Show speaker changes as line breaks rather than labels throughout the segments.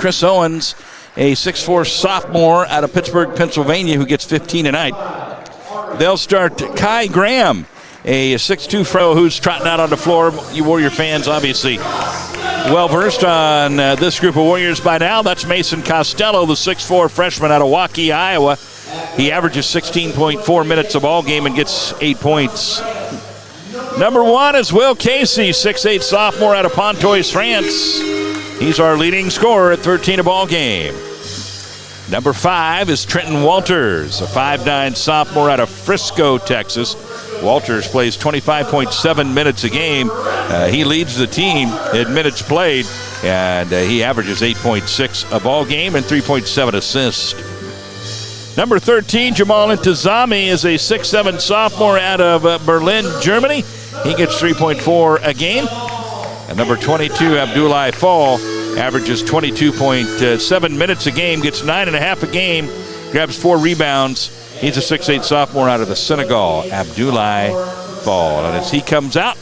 Chris Owens, a 6'4 sophomore out of Pittsburgh, Pennsylvania, who gets 15 tonight. They'll start Kai Graham, a 6'2 fro who's trotting out on the floor. You Warrior fans, obviously, well-versed on this group of Warriors by now. That's Mason Costello, the 6'4 freshman out of Waukee, Iowa. He averages 16.4 minutes a ball game and gets 8 points. Number 1 is Will Casey, 6'8 sophomore out of Pontoise, France. He's our leading scorer at 13 a ball game. Number 5 is Trenton Walters, a 5'9 sophomore out of Frisco, Texas. Walters plays 25.7 minutes a game. He leads the team in minutes played, and he averages 8.6 a ball game and 3.7 assists. Number 13, Jamal Intizami, is a 6'7 sophomore out of Berlin, Germany. He gets 3.4 a game. And number 22, Abdoulaye Fall, averages 22.7 minutes a game, gets 9.5 a game, grabs 4 rebounds. He's a 6'8 sophomore out of the Senegal, Abdoulaye Fall. And as he comes out,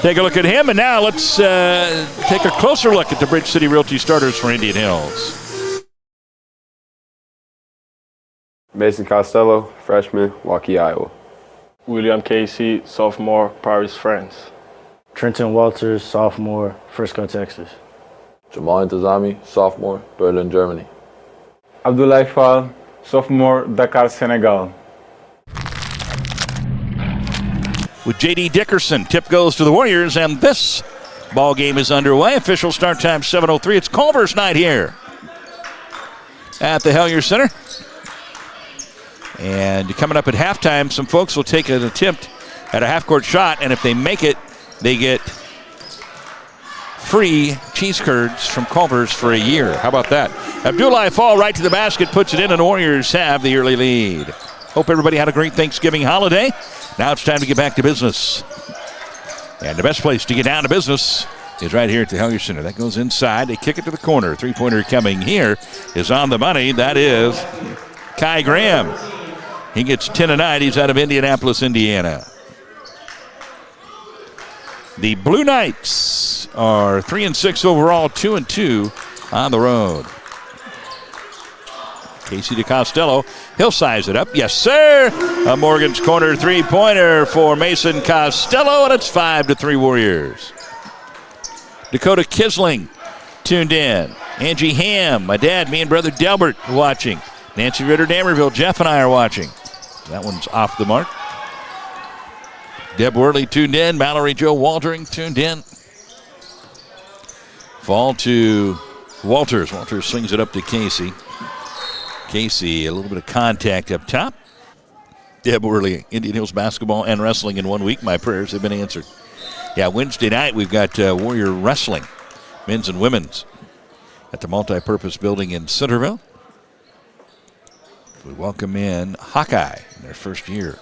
take a look at him. And now let's take a closer look at the Bridge City Realty starters for Indian Hills.
Mason Costello, freshman, Waukee, Iowa.
William Casey, sophomore, Paris, France.
Trenton Walters, sophomore, Frisco, Texas.
Jamal Intizami, sophomore, Berlin, Germany.
Abdoulaye Fall, sophomore, Dakar, Senegal.
With J.D. Dickerson, tip goes to the Warriors, and this ball game is underway. Official start time 7:03. It's Culver's night here at the Hellier Center. And coming up at halftime, some folks will take an attempt at a half-court shot, and if they make it, they get free cheese curds from Culver's for a year. How about that? Abdoulaye Fall right to the basket, puts it in, and the Warriors have the early lead. Hope everybody had a great Thanksgiving holiday. Now it's time to get back to business. And the best place to get down to business is right here at the Hellier Center. That goes inside. They kick it to the corner. Three-pointer coming here is on the money. That is Kai Graham. He gets 10 tonight. He's out of Indianapolis, Indiana. The Blue Knights are 3-6 overall, 2-2 on the road. Casey DeCostello, he'll size it up. Yes, sir. A Morgan's Corner three-pointer for Mason Costello, and it's 5-3 Warriors. Dakota Kisling tuned in. Angie Ham, my dad, me and brother Delbert watching. Nancy Ritter, Damerville, Jeff and I are watching. That one's off the mark. Deb Worley tuned in. Mallory Joe Waltering tuned in. Fall to Walters. Walters swings it up to Casey. Casey, a little bit of contact up top. Deb Worley, Indian Hills basketball and wrestling in 1 week. My prayers have been answered. Yeah, Wednesday night we've got Warrior Wrestling, men's and women's, at the multi-purpose building in Centerville. We welcome in Hawkeye in their first year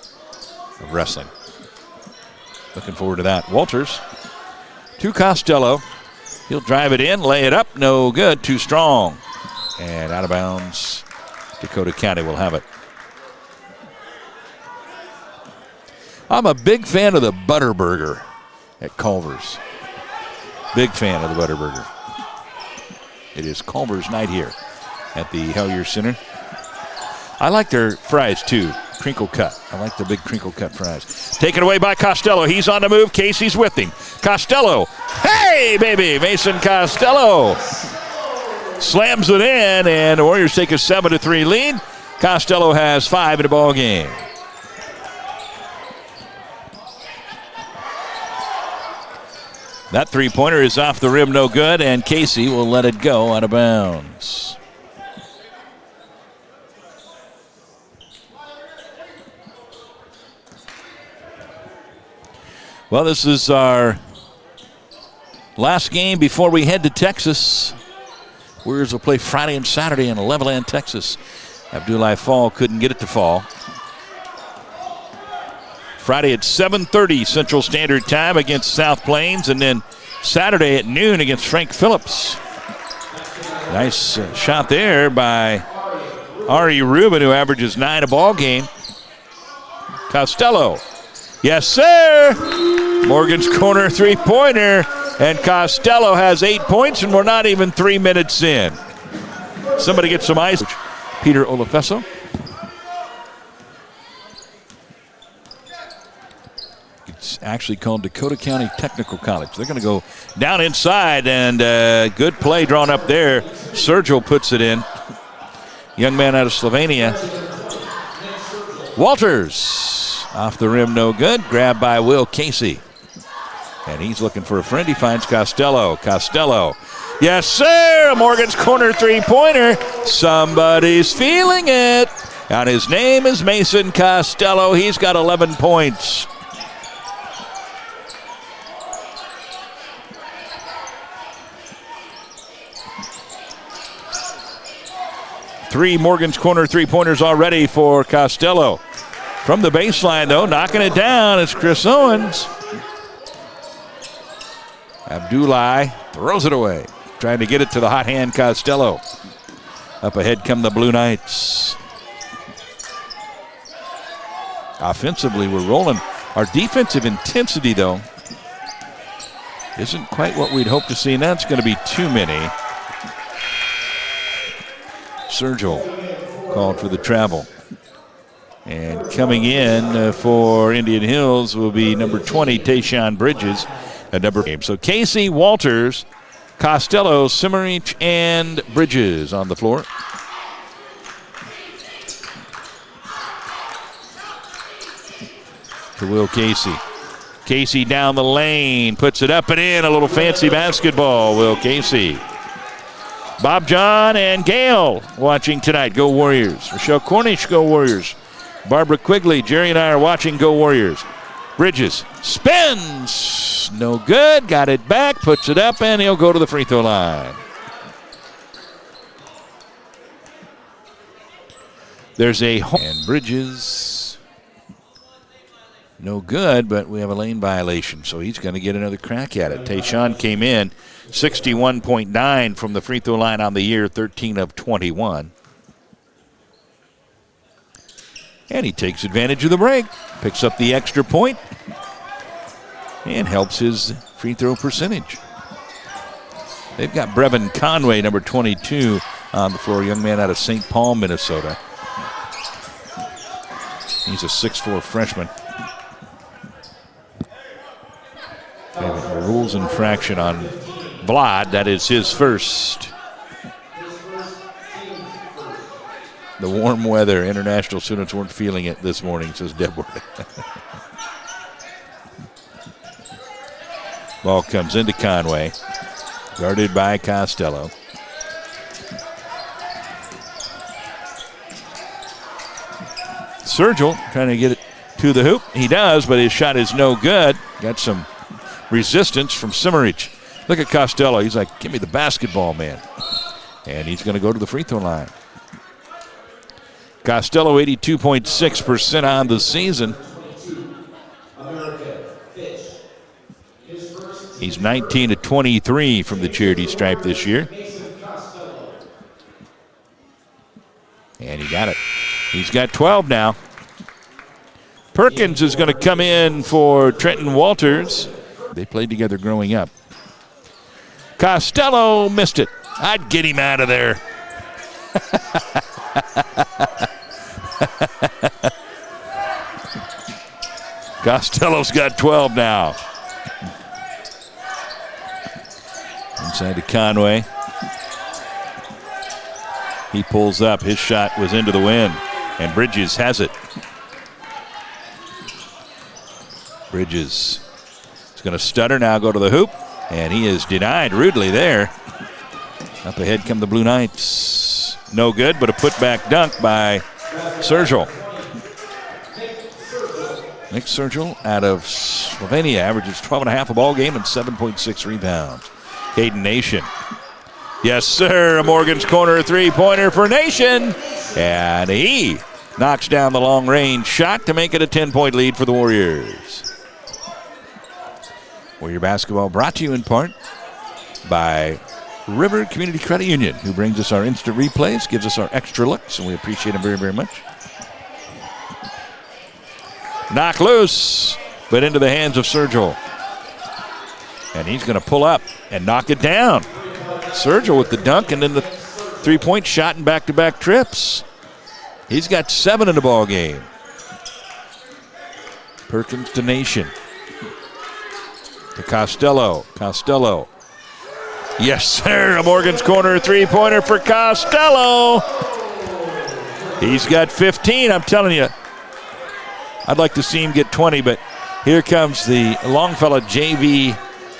of wrestling. Looking forward to that. Walters to Costello. He'll drive it in, lay it up. No good. Too strong. And out of bounds. Dakota County will have it. I'm a big fan of the Butterburger at Culver's. Big fan of the Butterburger. It is Culver's night here at the Hellier Center. I like their fries, too. Crinkle cut. I like the big crinkle cut fries. Taken away by Costello. He's on the move. Casey's with him. Costello. Hey, baby. Mason Costello slams it in, and the Warriors take a 7-3 lead. Costello has 5 in the ball game. That three-pointer is off the rim, no good, and Casey will let it go out of bounds. Well, this is our last game before we head to Texas. Warriors will play Friday and Saturday in Levelland, Texas. Abdoulaye Fall couldn't get it to fall. Friday at 7:30 Central Standard Time against South Plains, and then Saturday at noon against Frank Phillips. Nice shot there by Ari Rubin, who averages 9 a ball game. Costello. Yes, sir. Morgan's Corner three-pointer. And Costello has 8 points, and we're not even 3 minutes in. Somebody get some ice. Peter Olafeso. It's actually called Dakota County Technical College. They're going to go down inside, and good play drawn up there. Sergio puts it in. Young man out of Slovenia. Walters off the rim, no good. Grabbed by Will Casey. And he's looking for a friend. He finds Costello. Costello. Yes, sir. A Morgan's Corner three-pointer. Somebody's feeling it. And his name is Mason Costello. He's got 11 points. Three Morgan's Corner three-pointers already for Costello. From the baseline, though, knocking it down is Chris Owens. Abdullah throws it away. Trying to get it to the hot hand Costello. Up ahead come the Blue Knights. Offensively, we're rolling. Our defensive intensity, though, isn't quite what we'd hope to see. Now it's going to be too many. Sergio called for the travel. And coming in for Indian Hills will be number 20, Tayshawn Bridges. So Casey, Walters, Costello, Simmerich, and Bridges on the floor. To Will Casey. Casey down the lane, puts it up and in. A little fancy basketball, Will Casey. Bob John and Gail watching tonight. Go Warriors. Rochelle Cornish, go Warriors. Barbara Quigley, Jerry and I are watching. Go Warriors. Bridges spins. No good. Got it back. Puts it up, and he'll go to the free throw line. There's a home. And Bridges. No good, but we have a lane violation, so he's going to get another crack at it. Tayshawn came in 61.9 from the free throw line on the year, 13 of 21. And he takes advantage of the break, picks up the extra point, and helps his free throw percentage. They've got Brevin Conway, number 22, on the floor, young man out of St. Paul, Minnesota. He's a 6'4" freshman. A rules infraction on Vlad. That is his first. The warm weather, international students weren't feeling it this morning, says Deborah. Ball comes into Conway, guarded by Costello. Sergio trying to get it to the hoop. He does, but his shot is no good. Got some resistance from Simmerich. Look at Costello. He's like, give me the basketball, man. And he's going to go to the free throw line. Costello, 82.6% on the season. He's 19 to 23 from the charity stripe this year. And he got it. He's got 12 now. Perkins is going to come in for Trenton Walters. They played together growing up. Costello missed it. I'd get him out of there. Costello's got 12 now. Inside to Conway. He pulls up. His shot was into the wind, and Bridges has it. Bridges is going to stutter now, go to the hoop, and he is denied rudely there. Up ahead come the Blue Knights. No good, but a putback dunk by Sergio. Nick Sergio out of Slovenia averages 12.5 a ball game and 7.6 rebounds. Caden Nation. Yes, sir. A Morgan's Corner three-pointer for Nation. And he knocks down the long-range shot to make it a 10-point lead for the Warriors. Warrior basketball brought to you in part by River Community Credit Union, who brings us our instant replays, gives us our extra looks, and we appreciate them very, very much. Knock loose, but into the hands of Sergio. And he's going to pull up and knock it down. Sergio with the dunk and then the three-point shot and back-to-back trips. He's got 7 in the ball game. Perkins to Nation. To Costello. Costello. Yes, sir. A Morgan's Corner three-pointer for Costello. He's got 15. I'm telling you, I'd like to see him get 20, but here comes the Longfellow JV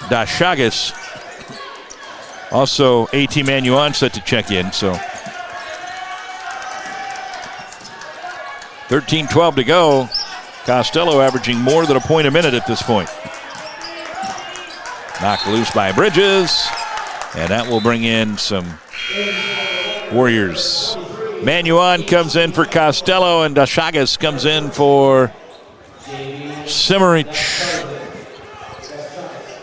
Dashagas. Also, A.T. Manuan set to check in, so 13-12 to go. Costello averaging more than a point a minute at this point. Knocked loose by Bridges, and that will bring in some Warriors. Manuan comes in for Costello, and Dashagas comes in for Simmerich.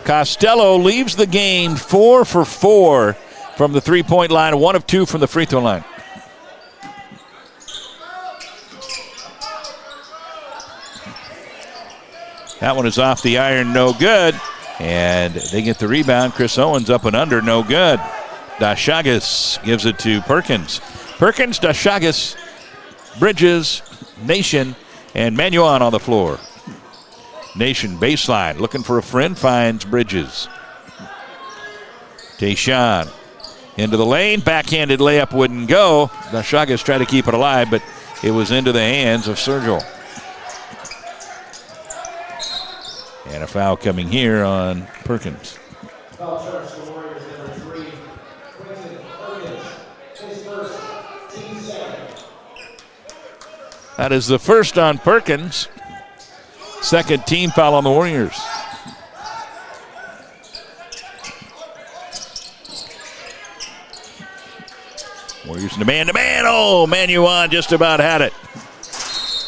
Costello leaves the game 4 for 4 from the three-point line, 1 of 2 from the free throw line. That one is off the iron, no good. And they get the rebound. Chris Owens up and under, no good. Dashagas gives it to Perkins. Perkins, Dashagas, Bridges, Nation, and Manuan on the floor. Nation baseline, looking for a friend, finds Bridges. Tayshaun into the lane, backhanded layup wouldn't go. Dashagas tried to keep it alive, but it was into the hands of Sergio. And a foul coming here on Perkins. That is the first on Perkins. Second team foul on the Warriors. Warriors in the man-to-man. Oh, Manuan just about had it.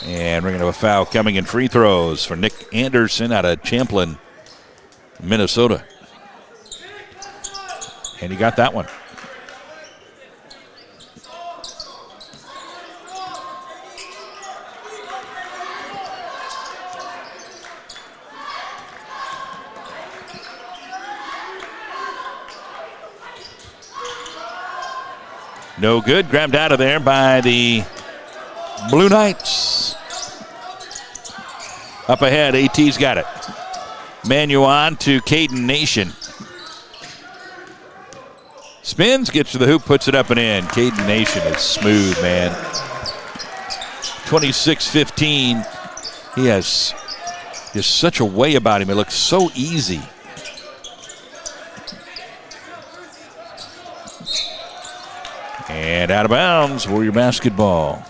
And we're going to have a foul coming in free throws for Nick Anderson out of Champlin, Minnesota. And he got that one. No good. Grabbed out of there by the Blue Knights. Up ahead, AT's got it. Manuan to Caden Nation. Spins, gets to the hoop, puts it up and in. Caden Nation is smooth, man. 26-15. He has just such a way about him. It looks so easy. And out of bounds, Warrior basketball.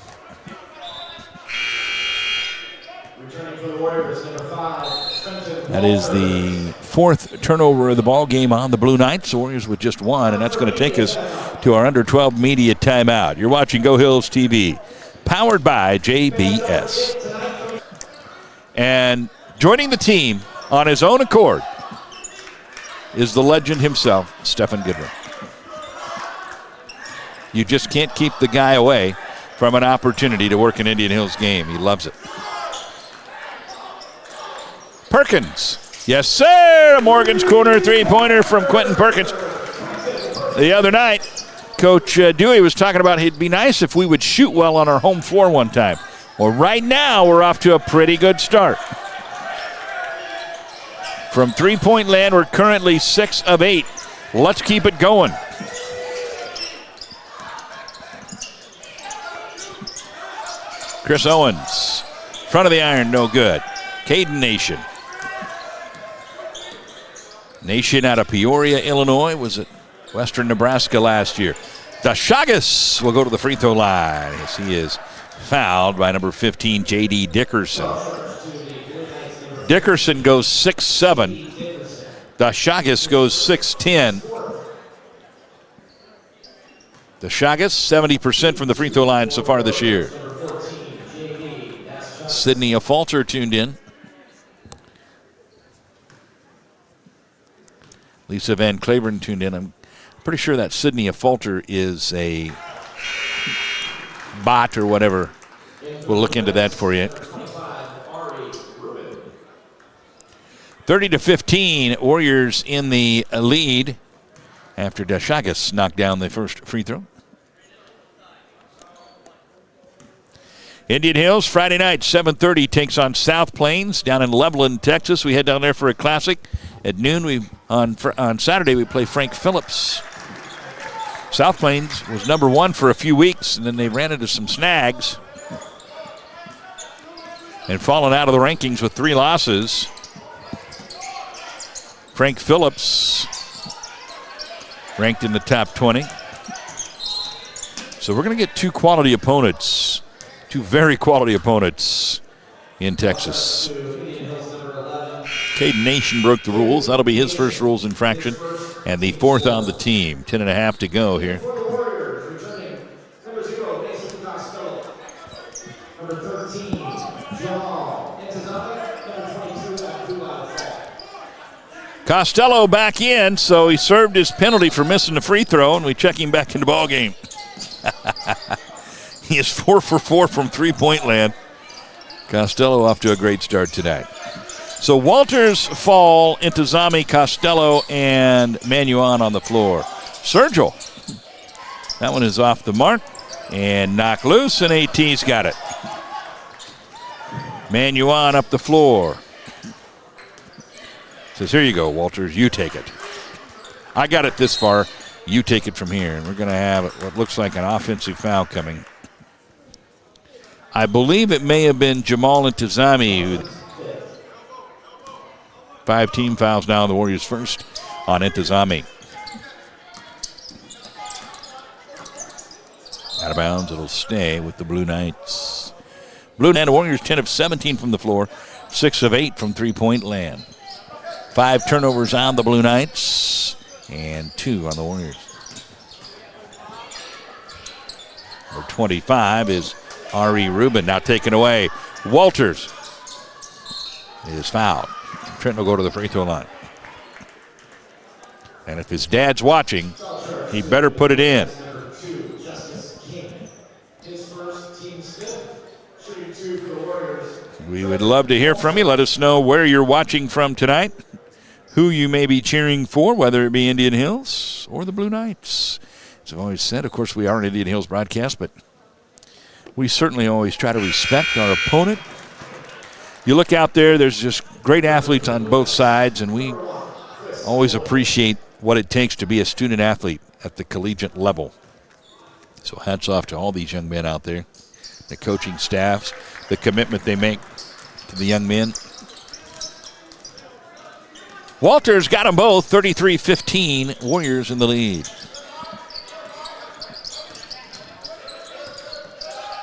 That is the fourth turnover of the ball game on the Blue Knights. The Warriors with just one, and that's going to take us to our under 12 media timeout. You're watching Go Hills TV, powered by JBS. And joining the team on his own accord is the legend himself, Stephen Goodwin. You just can't keep the guy away from an opportunity to work an Indian Hills game. He loves it. Perkins. Yes, sir. A Morgan's Corner three-pointer from Quentin Perkins. The other night, Coach Dewey was talking about it'd be nice if we would shoot well on our home floor one time. Well, right now, we're off to a pretty good start. From three-point land, we're currently 6 of 8. Let's keep it going. Chris Owens, front of the iron, no good. Caden Nation. Nation out of Peoria, Illinois, was at Western Nebraska last year. Dashagas will go to the free throw line as he is fouled by number 15, J.D. Dickerson. Dickerson goes 6'7". Dashagas goes 6'10". Dashagas, 70% from the free throw line so far this year. Sydney Afalter tuned in. Lisa Van Claveren tuned in. I'm pretty sure that Sydney Afalter is a bot or whatever. We'll look into that for you. 30-15, Warriors in the lead after Dashagas knocked down the first free throw. Indian Hills, Friday night, 7:30, takes on South Plains down in Loveland, Texas. We head down there for a classic. At noon, on Saturday, we play Frank Phillips. South Plains was number 1 for a few weeks, and then they ran into some snags and fallen out of the rankings with 3 losses. Frank Phillips ranked in the top 20. So we're going to get 2 quality opponents. 2 very quality opponents in Texas. Caden Nation broke the rules. That'll be his first rules infraction and the 4th on the team. 10.5 to go here. Costello back in, so he served his penalty for missing the free throw, and we check him back in the ball game. He is 4 for 4 from three-point land. Costello off to a great start tonight. So Walters, Fall, Intozami, Costello, and Manuan on the floor. Sergio, that one is off the mark and knocked loose, and AT's got it. Manuan up the floor. Says, here you go, Walters, you take it. I got it this far. You take it from here. And we're going to have what looks like an offensive foul coming. I believe it may have been Jamal Intozami. 5 team fouls now. The Warriors first on Intozami. Out of bounds. It'll stay with the Blue Knights. Blue Knights Warriors 10 of 17 from the floor. 6 of 8 from three-point land. 5 turnovers on the Blue Knights and 2 on the Warriors. Number 25 is Ari Rubin, now taken away. Walters is fouled. Trenton will go to the free throw line. And if his dad's watching, he better put it in. We would love to hear from you. Let us know where you're watching from tonight, who you may be cheering for, whether it be Indian Hills or the Blue Knights. As I've always said, of course, we are an Indian Hills broadcast, but we certainly always try to respect our opponent. You look out there, there's just great athletes on both sides, and we always appreciate what it takes to be a student athlete at the collegiate level. So hats off to all these young men out there, the coaching staffs, the commitment they make to the young men. Walters got them both, 33-15, Warriors in the lead.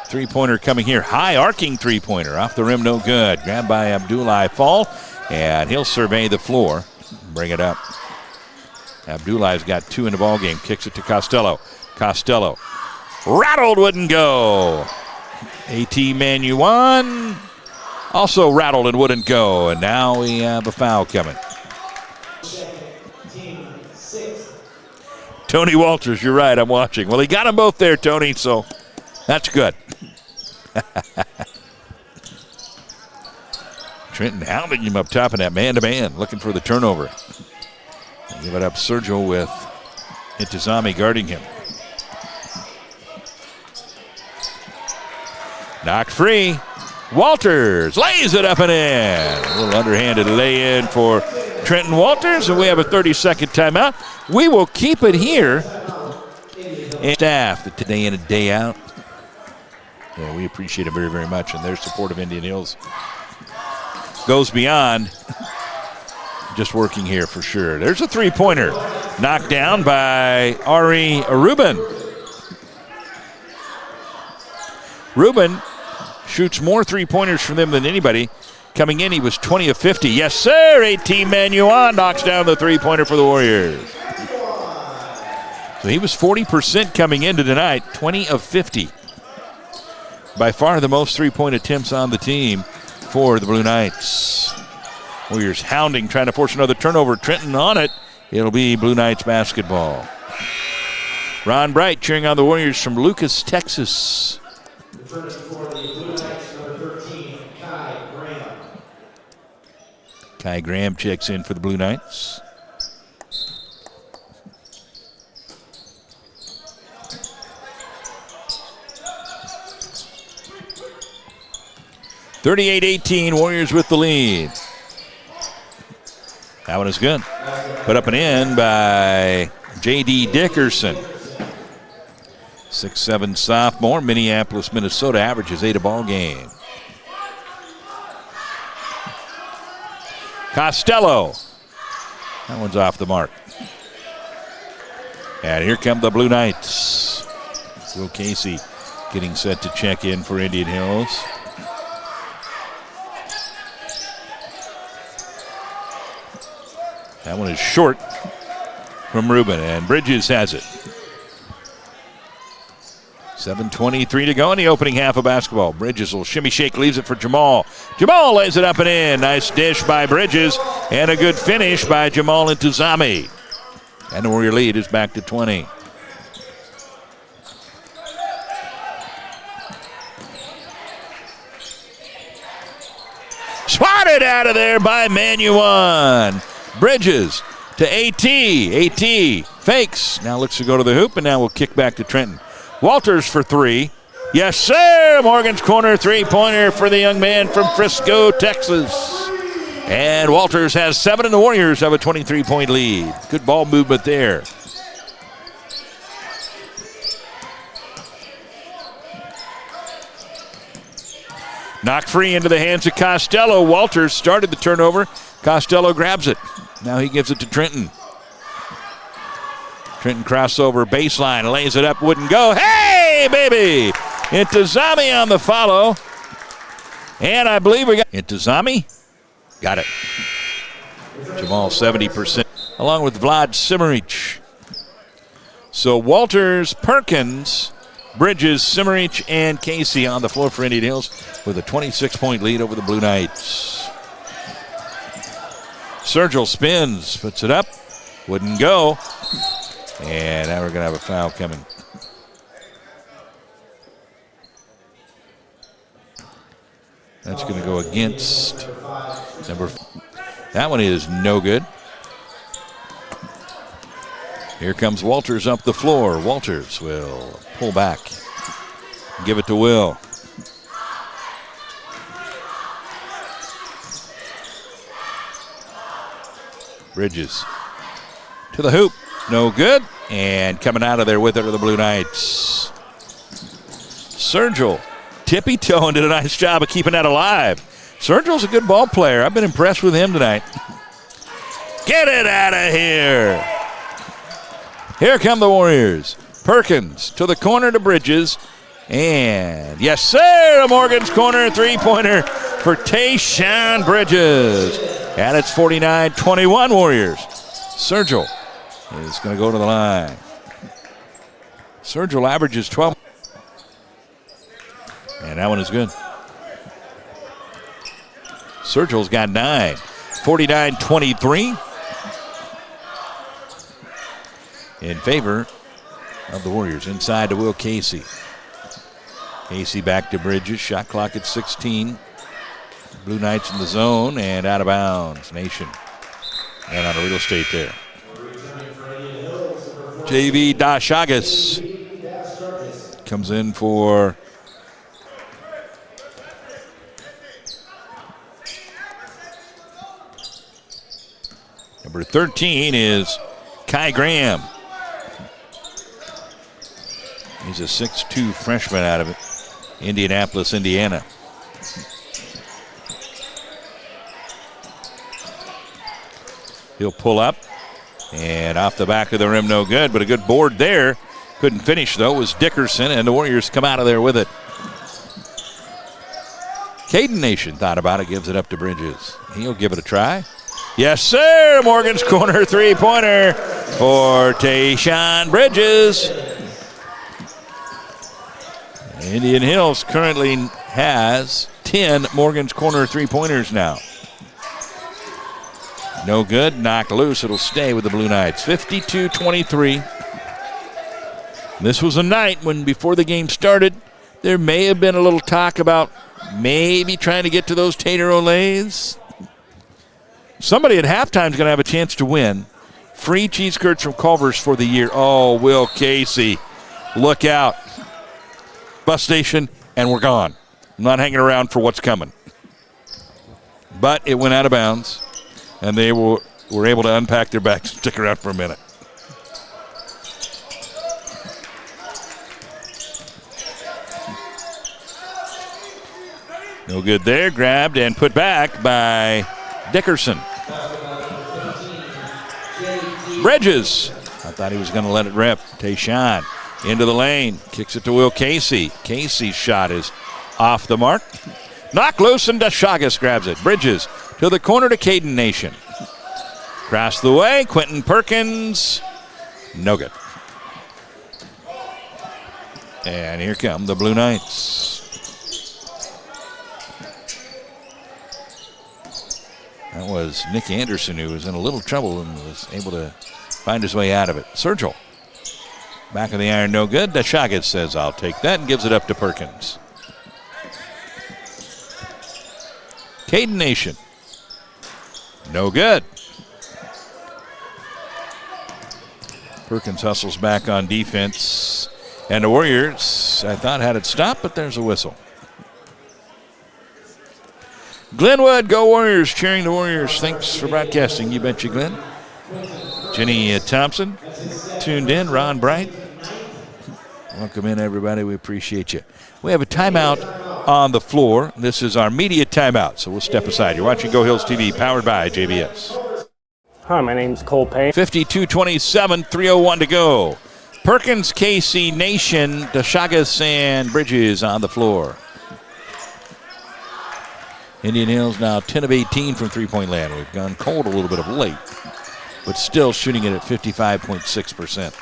Three-pointer coming here, high arcing three-pointer, off the rim, no good. Grabbed by Abdullah Fall, and he'll survey the floor, bring it up. Abdullah's got 2 in the ball game, kicks it to Costello. Costello, rattled, wouldn't go. AT Manuan, also rattled and wouldn't go, and now we have a foul coming. Tony Walters, you're right, I'm watching. Well, he got them both there, Tony, so that's good. Trenton hounding him up top in that man-to-man, looking for the turnover. Give it up, Sergio with Intozami guarding him. Knocked free. Walters lays it up and in. A little underhanded lay-in for Trenton Walters, and we have a 30-second timeout. We will keep it here. And staff, the day in and day out. Yeah, we appreciate it very, very much, and their support of Indian Hills goes beyond just working here for sure. There's a three-pointer knocked down by Ari Rubin. Rubin shoots more three-pointers from them than anybody. Coming in, he was 20 of 50. Yes, sir. 18 Manuan knocks down the three-pointer for the Warriors. So he was 40% coming into tonight, 20 of 50. By far the most three-point attempts on the team for the Blue Knights. Warriors hounding, trying to force another turnover. Trenton on it. It'll be Blue Knights basketball. Ron Bright cheering on the Warriors from Lucas, Texas. Kai Graham checks in for the Blue Knights. (38-18), Warriors with the lead. That one is good. Put up and in by J.D. Dickerson. 6'7" sophomore, Minneapolis, Minnesota, averages 8 a ball game. Costello. That one's off the mark. And here come the Blue Knights. Will Casey getting set to check in for Indian Hills. That one is short from Rubin, and Bridges has it. 7:23 to go in the opening half of basketball. Bridges will shimmy shake, leaves it for Jamal. Jamal lays it up and in. Nice dish by Bridges, and a good finish by Jamal Intuzami. And the Warrior lead is back to 20. Swatted out of there by Manuan. Bridges to AT. AT fakes. Now looks to go to the hoop, and now we'll kick back to Trenton. Walters for 3. Yes, sir. Morgan's corner three-pointer for the young man from Frisco, Texas. And Walters has 7, and the Warriors have a 23-point lead. Good ball movement there. Knocked free into the hands of Costello. Walters started the turnover. Costello grabs it. Now he gives it to Trenton. Trenton crossover baseline, lays it up, wouldn't go. Hey, baby! Intuzami on the follow. And I believe we got Intuzami. Got it. Jamal 70%, along with Vlad Simerich. So Walters, Perkins, Bridges, Simerich, and Casey on the floor for Indian Hills with a 26-point lead over the Blue Knights. Sergil spins, puts it up, wouldn't go. And now we're going to have a foul coming. That's going to go against number. That one is no good. Here comes Walters up the floor. Walters will pull back. Give it to Will. Bridges to the hoop. No good. And coming out of there with it are the Blue Knights. Sergil tippy-toeing did a nice job of keeping that alive. Sergil's a good ball player. I've been impressed with him tonight. Get it out of here. Here come the Warriors. Perkins to the corner to Bridges. And yes, sir, a Morgan's corner three-pointer for Tayshaun Bridges. And it's 49-21 Warriors. Sergil is going to go to the line. Sergil averages 12. And that one is good. Sergil's got 9. 49-23. In favor of the Warriors. Inside to Will Casey. Casey back to Bridges. Shot clock at 16. Blue Knights in the zone and out of bounds. Nation. And on a real estate there. JV Dashagas comes in for number 13 is Kai Graham. He's a 6'2" freshman out of Indianapolis, Indiana. He'll pull up. And off the back of the rim, no good. But a good board there. Couldn't finish, though, was Dickerson. And the Warriors come out of there with it. Caden Nation thought about it, gives it up to Bridges. He'll give it a try. Yes, sir. Morgan's corner three-pointer for Tayshaun Bridges. Indian Hills currently has 10 Morgan's corner three-pointers now. No good. Knocked loose. It'll stay with the Blue Knights. 52-23. This was a night when, before the game started, there may have been a little talk about maybe trying to get to those Tater Olays. Somebody at halftime is going to have a chance to win free cheese curds from Culver's for the year. Oh, Will Casey. Look out. Bus station, and we're gone. I'm not hanging around for what's coming. But it went out of bounds, and they were able to unpack their bags and stick around for a minute. No good there. Grabbed and put back by Dickerson. Bridges. I thought he was going to let it rip. Tayshawn into the lane. Kicks it to Will Casey. Casey's shot is off the mark. Knock loose, and DeShagas grabs it. Bridges to the corner to Caden Nation. Across the way, Quentin Perkins. No good. And here come the Blue Knights. That was Nick Anderson, who was in a little trouble and was able to find his way out of it. Sergio. Back of the iron, no good. DeShagas says, I'll take that, and gives it up to Perkins. Caden Nation. No good. Perkins hustles back on defense. And the Warriors, I thought, had it stopped, but there's a whistle. Glenwood, go Warriors, cheering the Warriors. Thanks for broadcasting. You betcha, Glenn. Jenny Thompson tuned in. Ron Bright. Welcome in, everybody. We appreciate you. We have a timeout on the floor. This is our media timeout, so we'll step aside. You're watching Go Hills TV, powered by JBS.
Hi, my name's Cole Payne.
52-27, 3:01 to go. Perkins, KC Nation, DeShagas, and Bridges on the floor. Indian Hills now 10 of 18 from three-point land. We've gone cold a little bit of late, but still shooting it at 55.6%.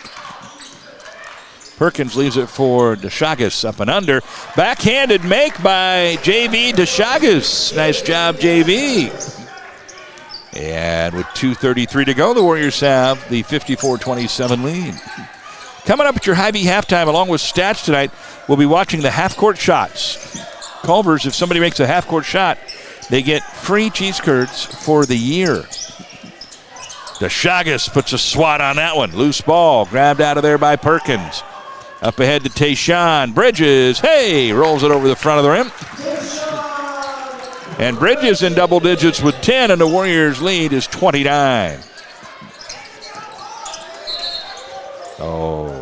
Perkins leaves it for DeShagas, up and under. Backhanded make by JV DeShagas. Nice job, JV. And with 2:33 to go, the Warriors have the 54-27 lead. Coming up at your Hy-Vee halftime, along with stats tonight, we'll be watching the half-court shots. Culver's, if somebody makes a half-court shot, they get free cheese curds for the year. DeShagas puts a swat on that one. Loose ball, grabbed out of there by Perkins. Up ahead to Tayshawn. Bridges, hey, rolls it over the front of the rim. And Bridges in double digits with 10, and the Warriors' lead is 29. Oh.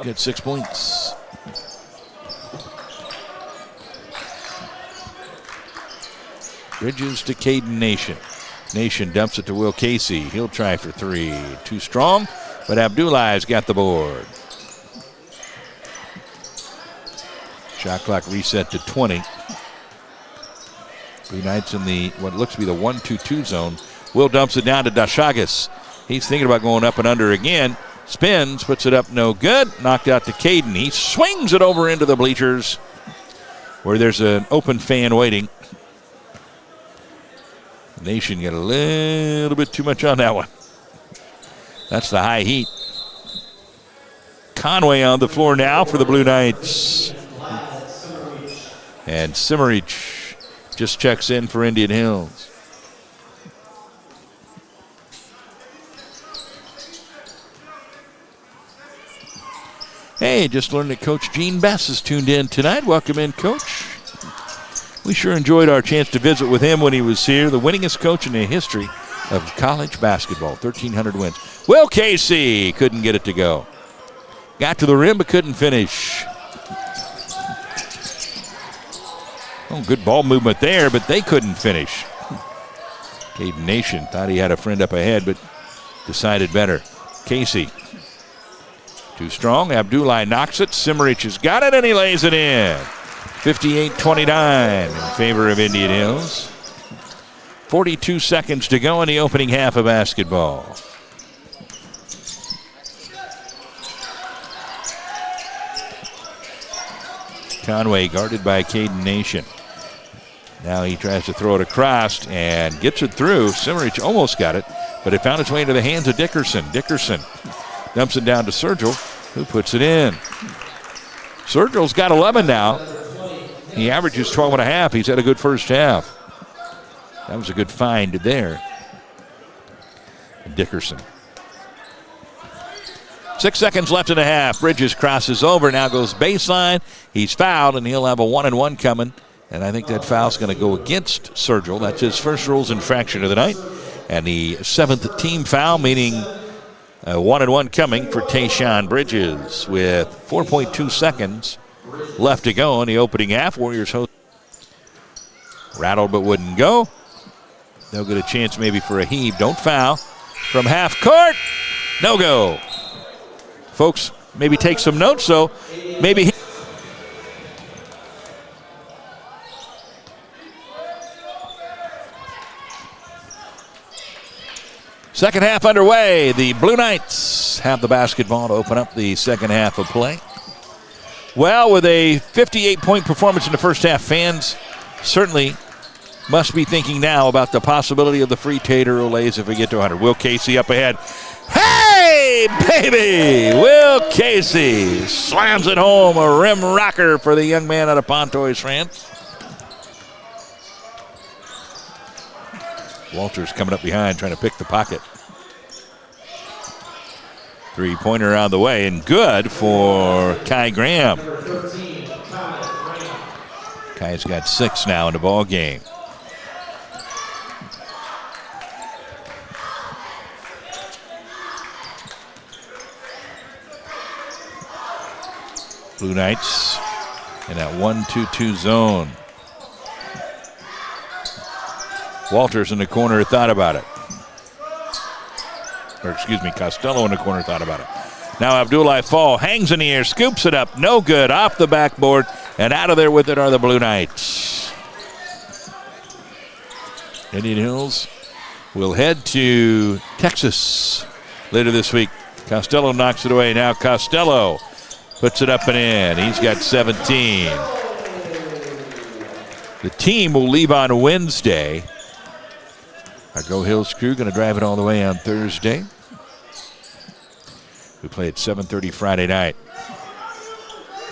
Get 6 points. Bridges to Caden Nation. Nation dumps it to Will Casey. He'll try for three. Too strong, but Abdullah's got the board. Shot clock reset to 20. Blue Knights in the what looks to be the 1-2-2 zone. Will dumps it down to DeShagas. He's thinking about going up and under again. Spins, puts it up, no good. Knocked out to Caden. He swings it over into the bleachers where there's an open fan waiting. Nation got a little bit too much on that one. That's the high heat. Conway on the floor now for the Blue Knights. And Simmerich just checks in for Indian Hills. Hey, just learned that Coach Gene Bess is tuned in tonight. Welcome in, Coach. We sure enjoyed our chance to visit with him when he was here. The winningest coach in the history of college basketball, 1,300 wins. Will Casey couldn't get it to go. Got to the rim but couldn't finish. Oh, good ball movement there, but they couldn't finish. Caden Nation thought he had a friend up ahead, but decided better. Casey. Too strong. Abdullah knocks it. Simmerich has got it, and he lays it in. 58-29 in favor of Indian Hills. 42 seconds to go in the opening half of basketball. Conway guarded by Caden Nation. Now he tries to throw it across and gets it through. Simmerich almost got it, but it found its way into the hands of Dickerson. Dickerson dumps it down to Sergio, who puts it in. Sergio's got 11 now. He averages 12.5. He's had a good first half. That was a good find there. Dickerson. 6 seconds left in the half. Bridges crosses over, now goes baseline. He's fouled, and he'll have a 1-and-1 coming. And I think that foul's going to go against Sergel. That's his first rules infraction of the night. And the 7th team foul, meaning a 1-and-1 coming for Tayshaun Bridges with 4.2 seconds left to go in the opening half. Warriors host. Rattled but wouldn't go. They'll get a chance maybe for a heave. Don't foul. From half court, no go. Folks, maybe take some notes, so maybe. Second half underway. The Blue Knights have the basketball to open up the second half of play. Well, with a 58-point performance in the first half, fans certainly must be thinking now about the possibility of the free tater olays if we get to 100. Will Casey up ahead. Hey, baby! Will Casey slams it home. A rim rocker for the young man out of Pontoise, France. Walters coming up behind, trying to pick the pocket. Three-pointer on the way, and good for Kai Graham. Kai's got 6 now in the ball game. Blue Knights in that 1-2-2 zone. Walters in the corner thought about it. Or excuse me, Costello in the corner thought about it. Now Abdullah Fall hangs in the air, scoops it up, no good, off the backboard, and out of there with it are the Blue Knights. Indian Hills will head to Texas later this week. Costello knocks it away. Now Costello puts it up and in. He's got 17. The team will leave on Wednesday. Our Go Hills crew going to drive it all the way on Thursday. We play at 7:30 Friday night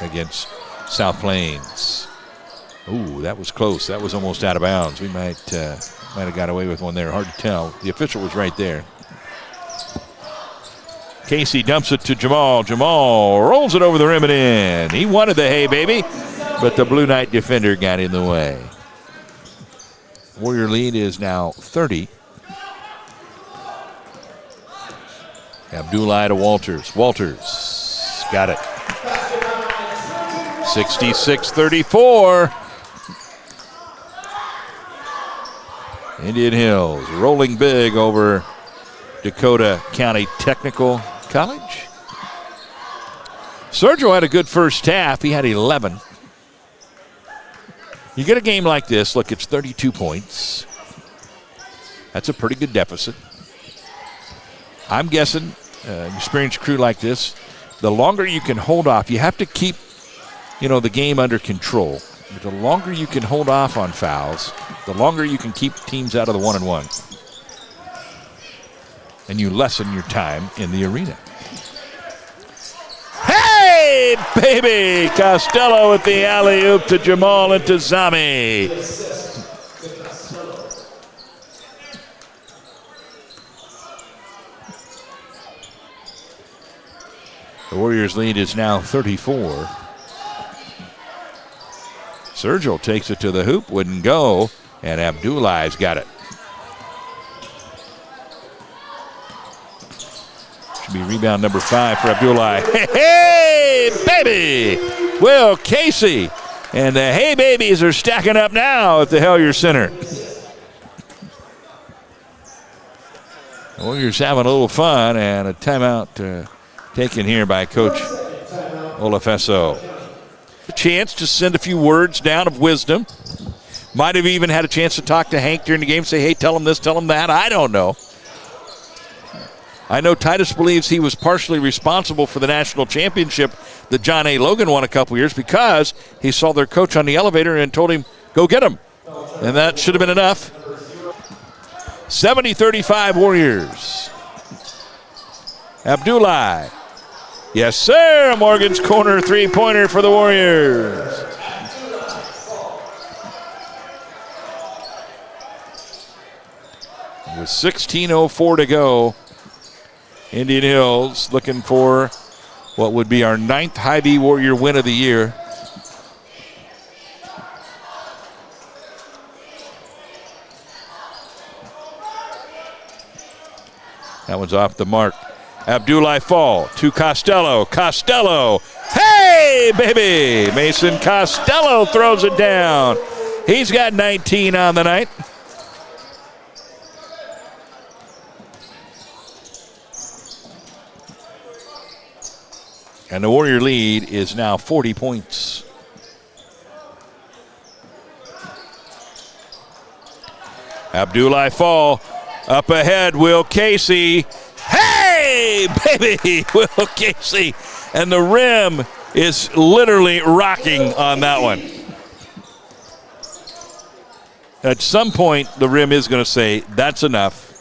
against South Plains. Ooh, that was close. That was almost out of bounds. We might have got away with one there. Hard to tell. The official was right there. Casey dumps it to Jamal. Jamal rolls it over the rim and in. He wanted the hey, baby, but the Blue Knight defender got in the way. Warrior lead is now 30. Abdullah to Walters. Walters got it. 66-34. Indian Hills rolling big over Dakota County Technical College. Sergio had a good first half. He had 11. You get a game like this, look, it's 32 points. That's a pretty good deficit. I'm guessing an experienced crew like this, the longer you can hold off, you have to keep, the game under control. But the longer you can hold off on fouls, the longer you can keep teams out of the 1-and-1. And you lessen your time in the arena. Hey, baby! Costello with the alley-oop to Jamal Intizami. The Warriors' lead is now 34. Sergio takes it to the hoop, wouldn't go, and Abdullah's got it. Should be rebound number 5 for Abdullah. Hey, baby! Will Casey. And the Hey Babies are stacking up now at the Hellier Center. The Warriors having a little fun, and a timeout taken here by Coach Olafeso. A chance to send a few words down of wisdom. Might have even had a chance to talk to Hank during the game, say, hey, tell him this, tell him that. I don't know. I know Titus believes he was partially responsible for the national championship that John A. Logan won a couple years because he saw their coach on the elevator and told him, go get him. And that should have been enough. 70-35 Warriors. Abdullah. Yes, sir. Morgan's corner three-pointer for the Warriors. with 16:04 to go. Indian Hills looking for what would be our 9th Hy-Vee Warrior win of the year. That one's off the mark. Abdullah Fall to Costello. Costello. Hey, baby! Mason Costello throws it down. He's got 19 on the night. And the Warrior lead is now 40 points. Abdullah Fall up ahead, Will Casey. Hey, baby, Will Casey. And the rim is literally rocking on that one. At some point, the rim is going to say, that's enough.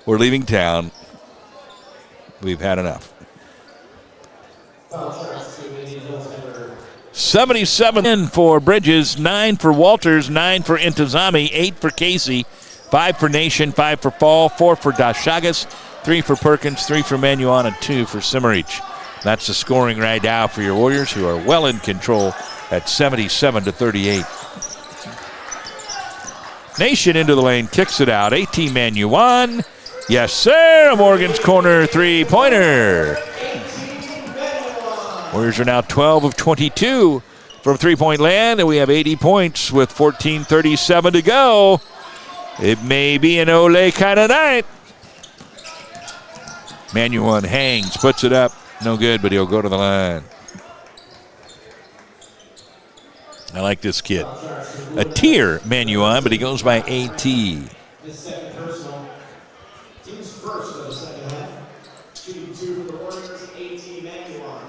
We're leaving town. We've had enough. 77 for Bridges, 9 for Walters, 9 for Intozami, 8 for Casey, 5 for Nation, 5 for Fall, 4 for Dashagas, 3 for Perkins, 3 for Manuan, and 2 for Simmerich. That's the scoring right now for your Warriors, who are well in control at 77-38. Nation into the lane, kicks it out. AT Manuan. Yes, sir. Morgan's corner three-pointer. Warriors are now 12 of 22 from three-point land, and we have 80 points with 14:37 to go. It may be an Olay kind of night. Manuan hangs, puts it up. No good, but he'll go to the line. I like this kid. A tier Manuan, but he goes by AT.
This second personal. Team's first of the second half. Shooting 2 for the Warriors, AT Manuan.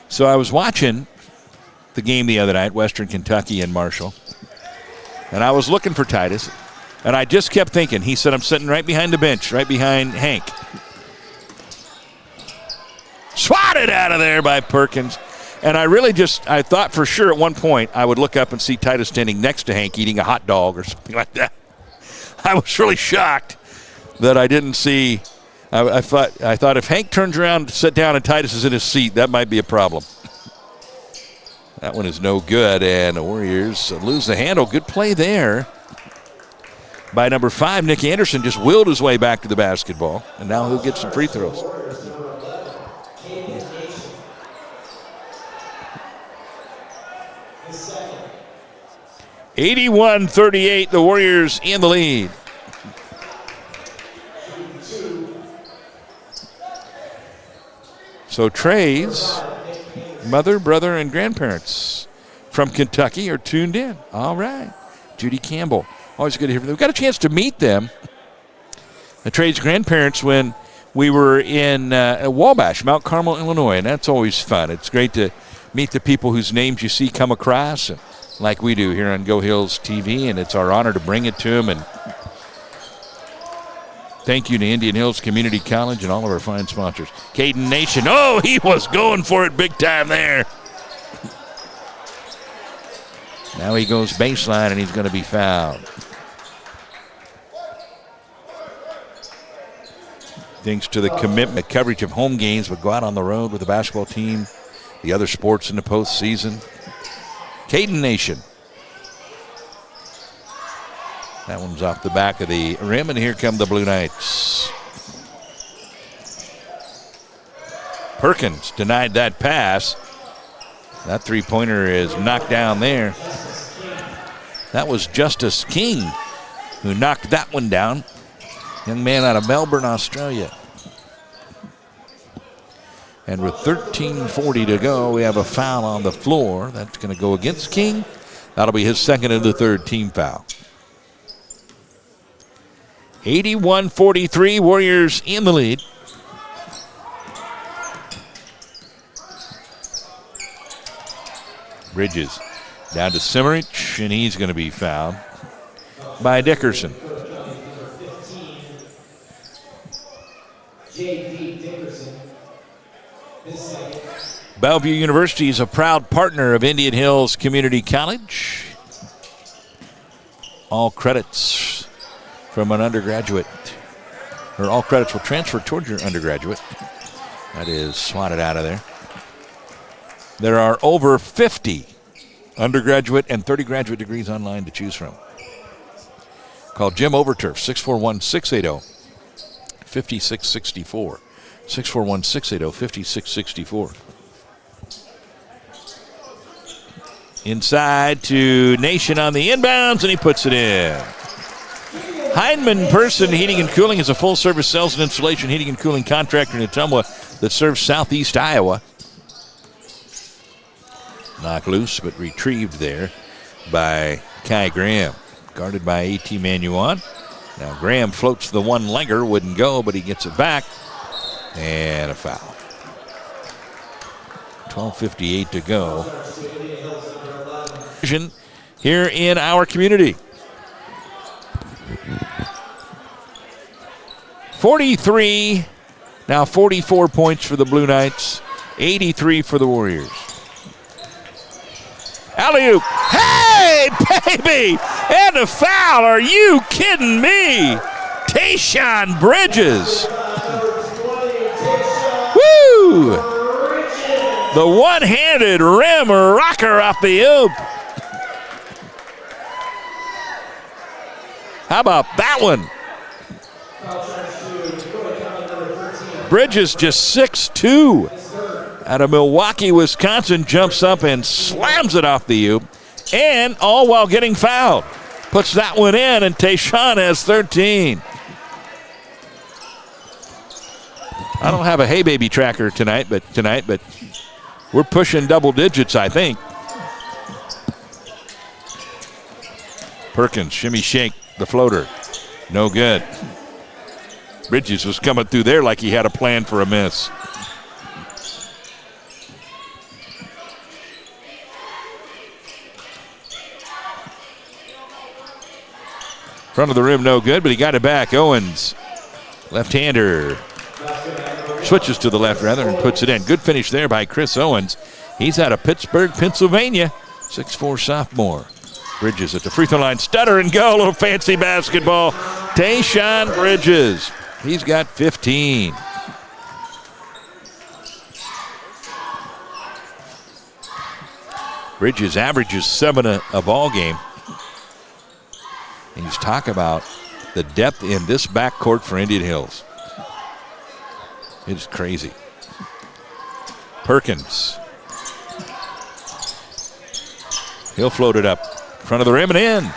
So I was watching the game the other night, Western Kentucky and Marshall, and I was looking for Titus, and I just kept thinking, he said, I'm sitting right behind the bench, right behind Hank. Swatted out of there by Perkins. And I thought for sure at one point I would look up and see Titus standing next to Hank eating a hot dog or something like that. I was really shocked that I didn't see. I thought if Hank turns around to sit down and Titus is in his seat, that might be a problem. That one is no good, and the Warriors lose the handle. Good play there by number 5, Nick Anderson. Just willed his way back to the basketball, and now he'll get some free throws. 81-38, the Warriors in the lead. So Trey's mother, brother, and grandparents from Kentucky are tuned in. All right. Judy Campbell. Always good to hear from them. We got a chance to meet them. Trey's grandparents when we were in Wabash, Mount Carmel, Illinois, and that's always fun. It's great to meet the people whose names you see come across, and like we do here on Go Hills TV, and it's our honor to bring it to them. And thank you to Indian Hills Community College and all of our fine sponsors. Caden Nation, oh, he was going for it big time there. Now he goes baseline, and he's going to be fouled. Thanks to the commitment, coverage of home games, but go out on the road with the basketball team, the other sports in the postseason. Caden Nation. That one's off the back of the rim, and here come the Blue Knights. Perkins denied that pass. That three-pointer is knocked down there. That was Justice King who knocked that one down. Young man out of Melbourne, Australia. And with 13:40 to go, we have a foul on the floor. That's going to go against King. That'll be his second and the third team foul. 81-43, Warriors in the lead. Bridges down to Simmerich, and he's going to be fouled by Dickerson.
J.D. Dickerson.
Bellevue University is a proud partner of Indian Hills Community College. all credits from an undergraduate, or all credits will transfer towards your undergraduate. That is swatted out of there. There are over 50 undergraduate and 30 graduate degrees online to choose from. Call Jim Overturf, 641-680-5664. 641-680-5664. Inside to Nation on the inbounds, and he puts it in. Heinemann Person Heating and Cooling is a full-service sales and installation heating and cooling contractor in Ottumwa that serves southeast Iowa. Knocked loose, but retrieved there by Kai Graham. Guarded by A.T. Manuan. Now Graham floats the one-legger, wouldn't go, but he gets it back. And a foul. 12:58 to go. Here in our community. 43, now 44 points for the Blue Knights, 83 for the Warriors. Alley-oop. Hey, baby! And a foul. Are you kidding me? Tayshawn Bridges. Woo! The one-handed rim rocker off the oop. How about that one? Bridges just 6'2". Out of Milwaukee, Wisconsin, jumps up and slams it off the oop, and all while getting fouled. Puts that one in, and Tayshawn has 13. I don't have a Hey Baby tracker tonight, but we're pushing double digits, I think. Perkins, shimmy shake, the floater. No good. Bridges was coming through there like he had a plan for a miss. Front of the rim, no good, but he got it back. Owens, left-hander. Switches to the left, rather, and puts it in. Good finish there by Chris Owens. He's out of Pittsburgh, Pennsylvania. 6'4" sophomore. Bridges at the free throw line. Stutter and go. A little fancy basketball. Tayshawn Bridges. He's got 15. Bridges averages 7 a ball game. And he's talking about the depth in this backcourt for Indian Hills. It's crazy. Perkins. He'll float it up. Front of the rim and in.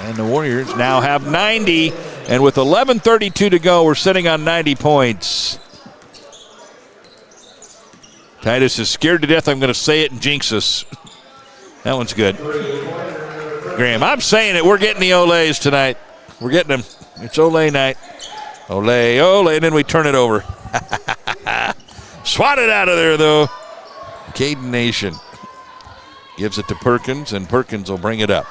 And the Warriors now have 90. And with 11:32 to go, we're sitting on 90 points. Titus is scared to death. I'm going to say it and jinx us. That one's good. Graham, I'm saying it. We're getting the Olays tonight. We're getting them. It's Olay night. Olay, Olay, and then we turn it over. Swatted out of there, though. Caden Nation gives it to Perkins, and Perkins will bring it up.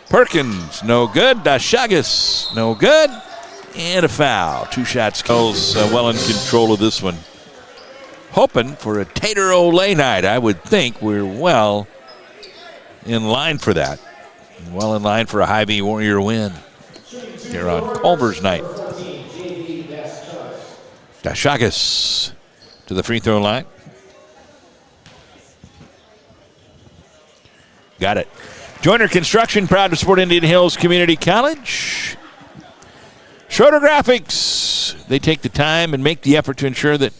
Perkins, no good. Dashagas, no good. And a foul. 2 shots. Coles well in control of this one. Hoping for a Tater Olay night. I would think we're well in line for that. Well in line for a Hy-Vee Warrior win here on Culver's night. Dashagas to the free throw line. Got it. Joiner Construction, proud to support Indian Hills Community College. Schroeder Graphics, they take the time and make the effort to ensure that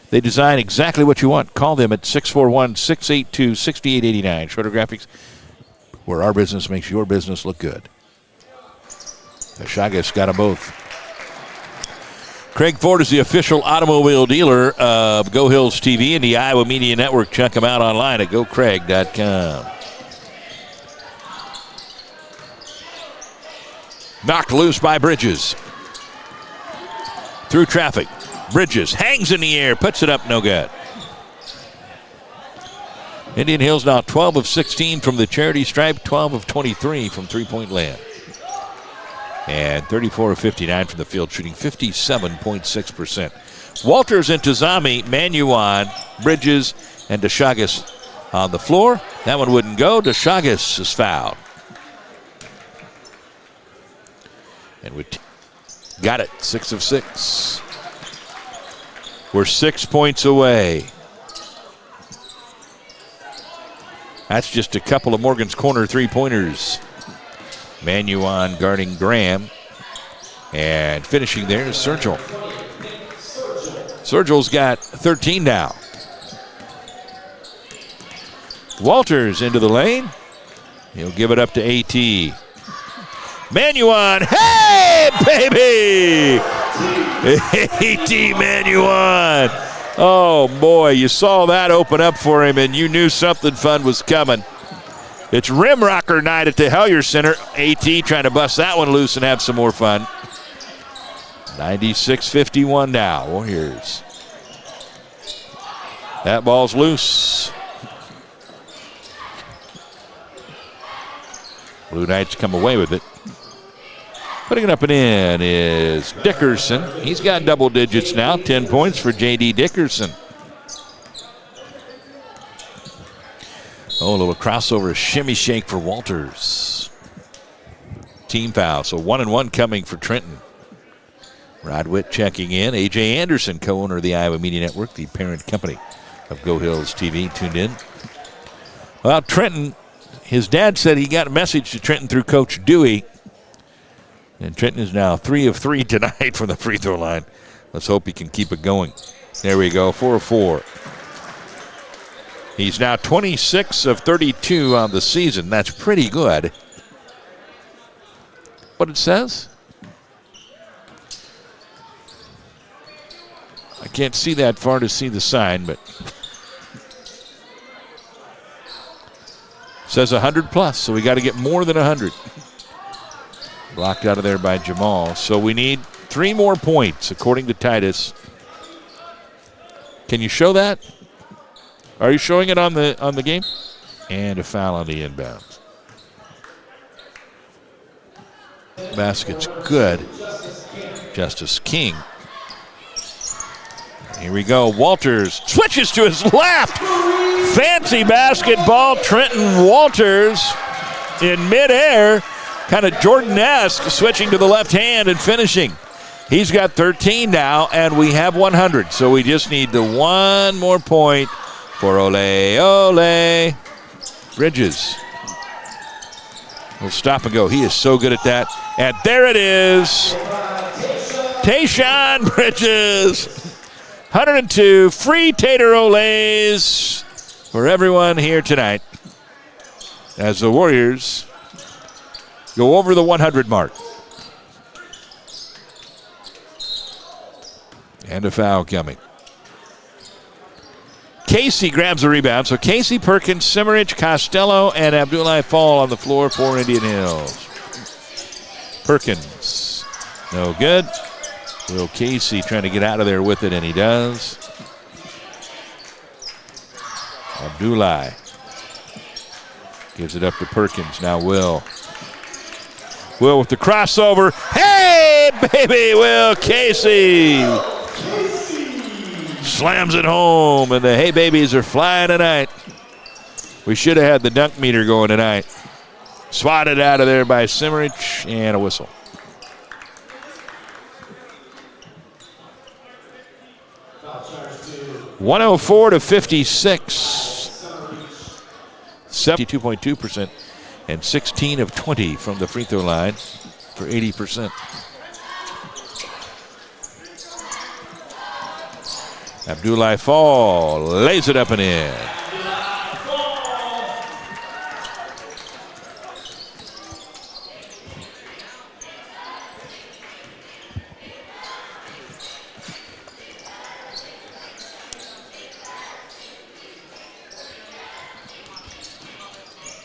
they design exactly what you want. Call them at 641-682-6889. Schroeder Graphics, where our business makes your business look good. Chagas got them both. Craig Ford is the official automobile dealer of Go Hills TV and the Iowa Media Network. Check them out online at gocraig.com. Knocked loose by Bridges. Through traffic. Bridges hangs in the air, puts it up, no good. Indian Hills now 12 of 16 from the charity stripe, 12 of 23 from three-point land. And 34 of 59 from the field, shooting 57.6%. Walters and Tazami, Manuan, Bridges, and Dashagas on the floor. That one wouldn't go. Dashagas is fouled. And we got it, 6 of 6. We're 6 points away. That's just a couple of Morgan's Corner three-pointers. Manuon guarding Graham. And finishing there is Sergil. Sergil's got 13 now. Walters into the lane. He'll give it up to AT. Manuon, hey, baby! AT Manuon. Oh, boy, you saw that open up for him, and you knew something fun was coming. It's rim rocker night at the Hellier Center. AT trying to bust that one loose and have some more fun. 96-51 now, Warriors. That ball's loose. Blue Knights come away with it. Putting it up and in is Dickerson. He's got double digits now. 10 points for J.D. Dickerson. Oh, a little crossover shimmy shake for Walters. Team foul, so 1-1 coming for Trenton. Rod Witt checking in. A.J. Anderson, co-owner of the Iowa Media Network, the parent company of Go Hills TV, tuned in. Well, Trenton, his dad said he got a message to Trenton through Coach Dewey. And Trenton is now 3 of 3 tonight from the free throw line. Let's hope he can keep it going. There we go, 4 of 4. He's now 26 of 32 on the season. That's pretty good. What it says? I can't see that far to see the sign, but it says 100 plus, so we got to get more than 100. Blocked out of there by Jamal. So we need 3 more points, according to Titus. Can you show that? Are you showing it on the game? And a foul on the inbounds. Basket's good. Justice King. Here we go. Walters switches to his left. Fancy basketball. Trenton Walters in midair. Kind of Jordan-esque, switching to the left hand and finishing. He's got 13 now, and we have 100. So we just need the 1 more point for Ole Bridges. We'll stop and go. He is so good at that. And there it is. Tayshaun Bridges. 102 free Tater Olays for everyone here tonight as the Warriors go over the 100 mark. And a foul coming. Casey grabs the rebound. So Casey, Perkins, Simmerich, Costello, and Abdullah Fall on the floor for Indian Hills. Perkins, no good. Will Casey trying to get out of there with it, and he does. Abdullah gives it up to Perkins. Now Will. Will with the crossover. Hey, baby, Will Casey. Slams it home, and the Hey Babies are flying tonight. We should have had the dunk meter going tonight. Swatted out of there by Simmerich, and a whistle. (104-56). 72.2% and 16 of 20 from the free throw line for 80%. Abdullah Fall lays it up and in.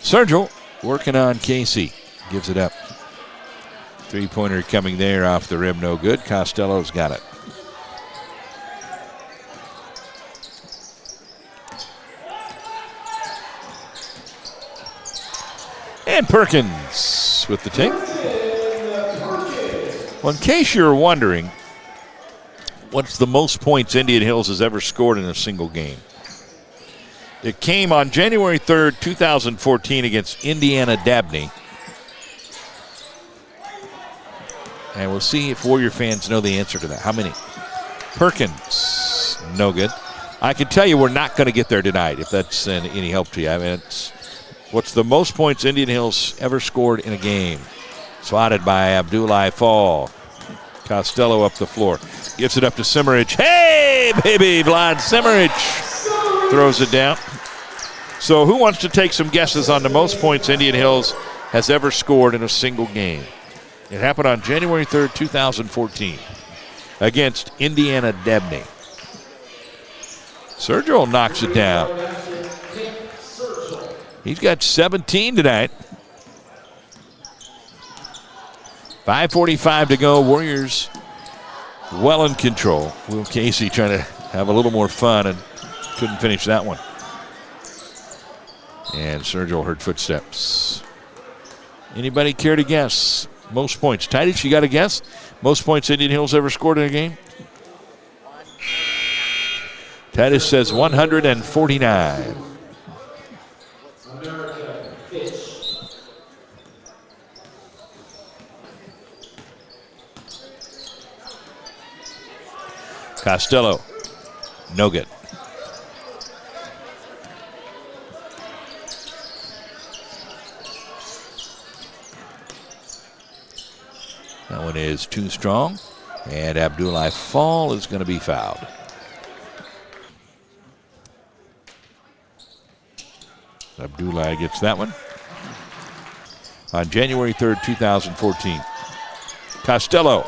Sergil working on Casey. Gives it up. Three-pointer coming there off the rim. No good. Costello's got it. And Perkins with the take. Well, in case you're wondering, what's the most points Indian Hills has ever scored in a single game? It came on January 3rd, 2014 against Indiana Dabney. And we'll see if Warrior fans know the answer to that. How many? Perkins, no good. I can tell you we're not going to get there tonight, if that's any help to you. I mean, what's the most points Indian Hills ever scored in a game? Swatted by Abdullah Fall. Costello up the floor. Gives it up to Simmerich. Hey, baby, Vlad Simmerich throws it down. So who wants to take some guesses on the most points Indian Hills has ever scored in a single game? It happened on January 3rd, 2014 against Indiana Debney. Sergio knocks it down. He's got 17 tonight. 5:45 to go. Warriors well in control. Will Casey trying to have a little more fun and couldn't finish that one. And Sergio heard footsteps. Anybody care to guess? Most points. Titus, you got a guess? Most points Indian Hills ever scored in a game? Titus says 149. Costello, no good. That one is too strong, and Abdullah Fall is going to be fouled. Abdullah gets that one. On January 3rd, 2014. Costello.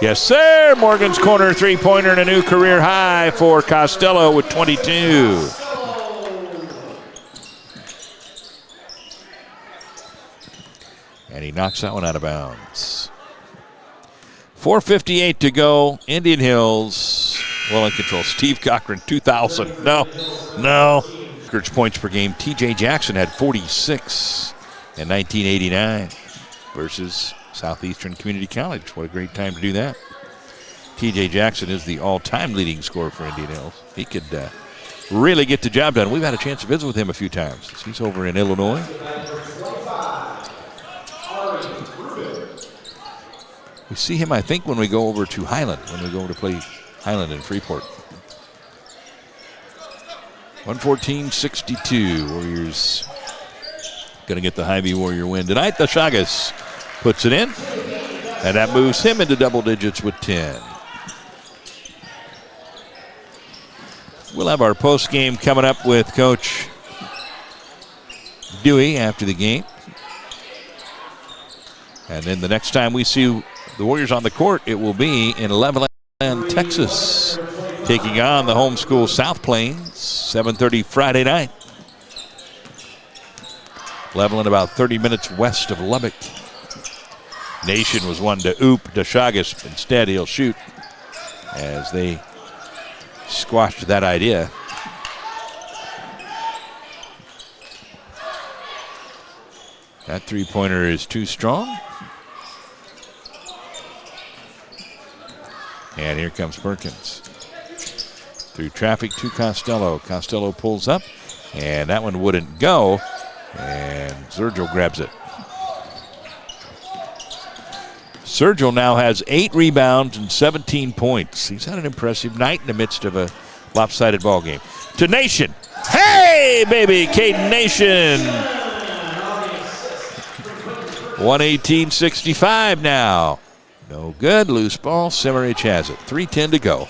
Yes, sir. Morgan's corner three-pointer and a new career high for Costello with 22. And he knocks that one out of bounds. 4:58 to go. Indian Hills well in control. Steve Cochran, 2,000. No. Records points per game. T.J. Jackson had 46 in 1989 versus Southeastern Community College. What a great time to do that. T.J. Jackson is the all-time leading scorer for Indian Hills. He could really get the job done. We've had a chance to visit with him a few times. He's over in Illinois. We see him, I think, when we go over to Highland, when we go over to play Highland in Freeport. 114-62. Warriors going to get the Hy-Vee Warrior win tonight. The Chagas puts it in, and that moves him into double digits with 10. We'll have our post game coming up with Coach Dewey after the game. And then the next time we see the Warriors on the court, it will be in Levelland, Texas, taking on the home school South Plains, 7:30 Friday night. Levelland about 30 minutes west of Lubbock. Nation was one to oop. DeShagas, instead, he'll shoot as they squashed that idea. That three-pointer is too strong. And here comes Perkins. Through traffic to Costello. Costello pulls up, and that one wouldn't go. And Sergio grabs it. Sergio now has 8 rebounds and 17 points. He's had an impressive night in the midst of a lopsided ball game. To Nation. Hey, baby, Caden Nation. 118-65 now. No good. Loose ball. Simmerich has it. 3:10 to go.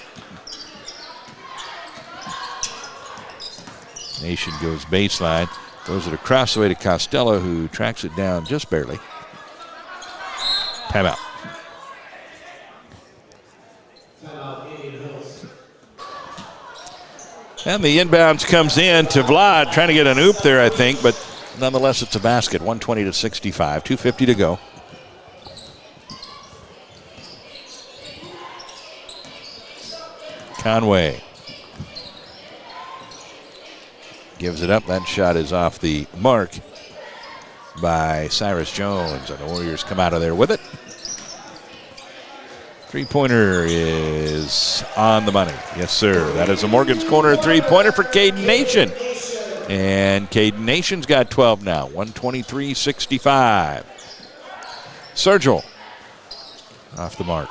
Nation goes baseline. Throws it across the way to Costello, who tracks it down just barely. Timeout. And the inbounds comes in to Vlad, trying to get an oop there, I think, but nonetheless it's a basket. 120-65, 2:50 to go. Conway gives it up. That shot is off the mark by Cyrus Jones, and the Warriors come out of there with it. Three-pointer is on the money. Yes, sir. That is a Morgan's Corner three-pointer for Caden Nation. And Caden Nation's got 12 now. 123-65. Sergio off the mark.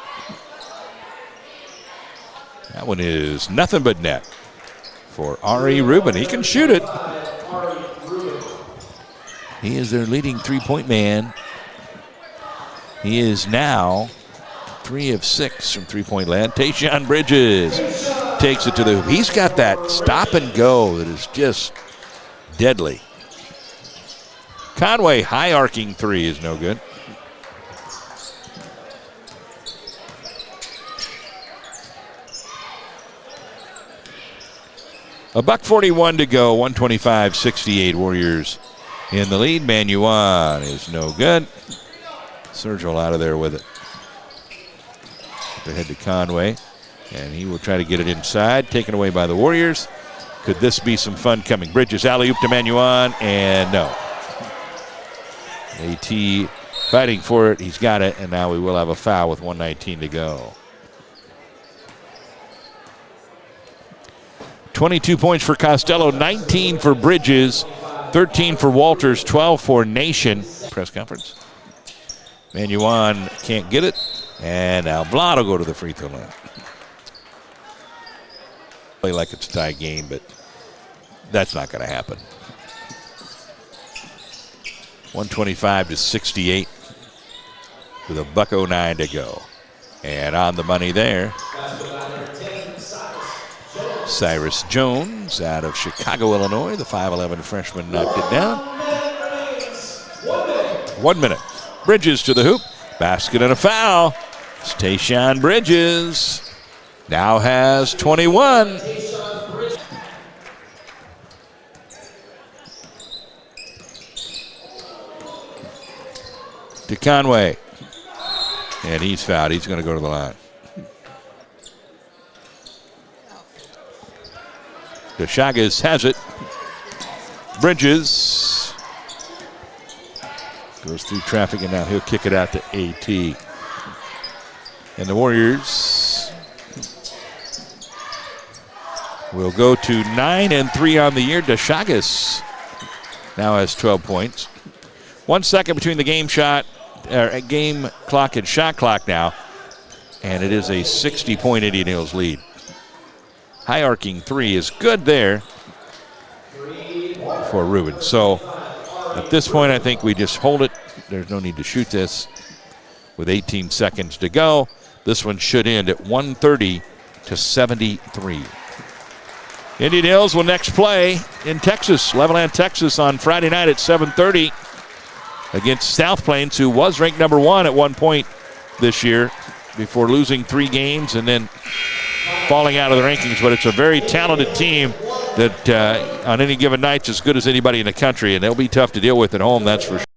That one is nothing but net for Ari Rubin. He can shoot it. He is their leading three-point man. He is now 3 of 6 from three-point land. Tayshaun Bridges takes it to the hoop. He's got that stop and go that is just deadly. Conway, high arcing three is no good. $1:41 to go, 125-68 Warriors in the lead. Manuan is no good. Sergio out of there with it. Ahead to Conway, and he will try to get it inside, taken away by the Warriors. Could this be some fun coming? Bridges alley-oop to Manuan, and no. AT fighting for it. He's got it, and now we will have a foul with 1:19 to go. 22 points for Costello, 19 for Bridges, 13 for Walters, 12 for Nation. Press conference. Manuan can't get it, and now Vlad will go to the free throw line. Play like it's a tie game, but that's not going to happen. 125-68 with $1:09 to go. And on the money there, Cyrus Jones out of Chicago, Illinois. The 5'11 freshman knocked it down. 1 minute. Bridges to the hoop. Basket and a foul. It's Tayshaun Bridges. Now has 21. To Conway. And he's fouled. He's going to go to the line. Chagas has it. Bridges goes through traffic, and now he'll kick it out to AT. And the Warriors will go to 9-3 on the year. Chagas now has 12 points. 1 second between the game clock and shot clock now, and it is a 60-point Indian Hills lead. High arcing three is good there for Rubin. So at this point, I think we just hold it. There's no need to shoot this with 18 seconds to go. This one should end at 130-73. Indian Hills will next play in Texas, Levelland, Texas on Friday night at 7:30 against South Plains, who was ranked number 1 at one point this year before losing 3 games and then falling out of the rankings. But it's a very talented team that on any given night is as good as anybody in the country, and they'll be tough to deal with at home, that's for sure.